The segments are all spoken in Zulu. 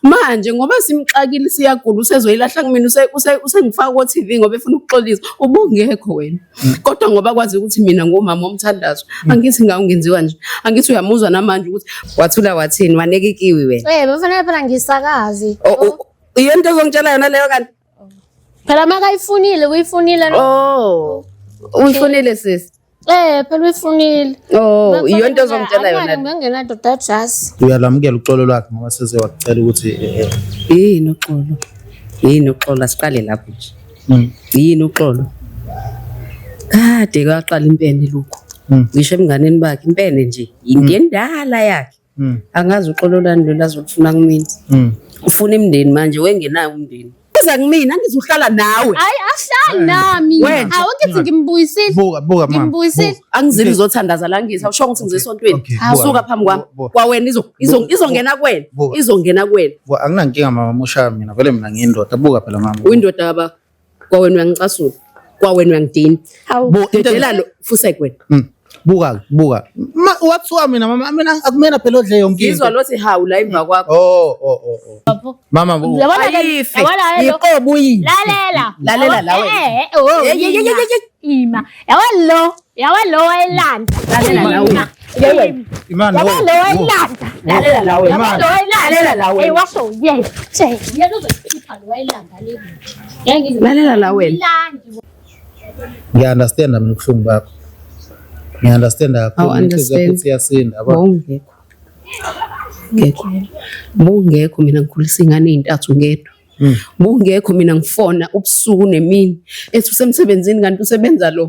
manje ngoba simxakile siyagula usezoyilahla kumina usengifaka ko TV ngoba efuna ukuxolisa ubungekho wena kodwa ngoba kwazi ukuthi mina ngomama omthandazo angithi ngawungenziwa nje angithi uyamuzwa namanje ukuthi wathula wathini waneka ikiwi wena bafanele phela ngisakazi into ezongitshela yona leyo kanti phela makayifunile uyifunile uyifunile sisi phela uyifunile iyo into ezongitshela yona ngingena doda just uyalamukela uxolo lwakhe ngoba seze wakucela ukuthi yini uxolo asiqale lapho nje yini uxolo kade kwaqala impene lokho ngisho emnganeni bakhe impene nje into endala yakhe angazi uxolo lani lo lazofuna kumina ufuna imndeni manje wengenayo umndeni uza kumina ngizohlala nawe hayi ahlali nami awukithi ngimbuyisile buka mama ngimbuyisile angizili uzothandaza la ngisa usho ukuthi ngizesontweni suka phambi kwami kwawena izongena kuwena izongena kuwena anginankinga mama musha mina vele mina ngiyindoda buka phela mama uyindoda yaba kwawena uyangicasula kwawena uyangidini dedela lo fuse kwena buka wathiwa mina mama mina akumena phela odle yonke ngizwa lothi hawu la emva kwakho mama ayife iqobo yini lalela lawe ima yawalo wayilanda lalela lawe imani yawalo wayilanda lalela lawe lalela lawe washo yena uzokhipha lo wayilanda lebi lalela lawe ngiyaunderstand mina ukuhlungu bakho ngiyaunderstand kakhulu siyasinda yabo Bungekho mina ngikhulisa ingane ezintathu ngedwa bungekho mina ngifona ubusuku nemini ethi usemsebenzini kanti usebenza lo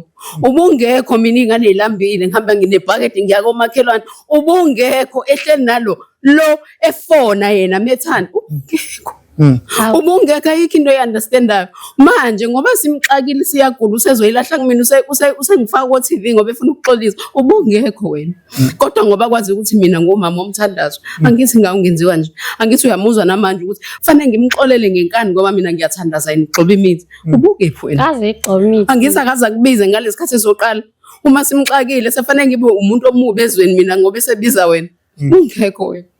ubungekho mina ingane ezilambile ngihamba nginebhucket ngiya komakhelwane ubungekho ehleli nalo lo efona yena methanda ubungekho ubungekho ayikho into eunderstandayo manje ngoba simxakile siyagula usezoyilahla kumina usengifaka ko TV ngoba efuna ukuxolisa ubungekho wena kodwa ngoba kwazi ukuthi mina ngomama omthandazo angithi ngawungenziwa nje angithi uyamuzwa namanje ukuthi kufanele ngimxolele ngenkani ngoba mina ngiyathandaza yini gxoba imithi ubungekho wena kaze igxoba imithi angithi akaza kubize ngalesikhathi soqala uma simxakile sefanele ngibe umuntu omubi ezweni mina ngoba esebiza wena ungekho wena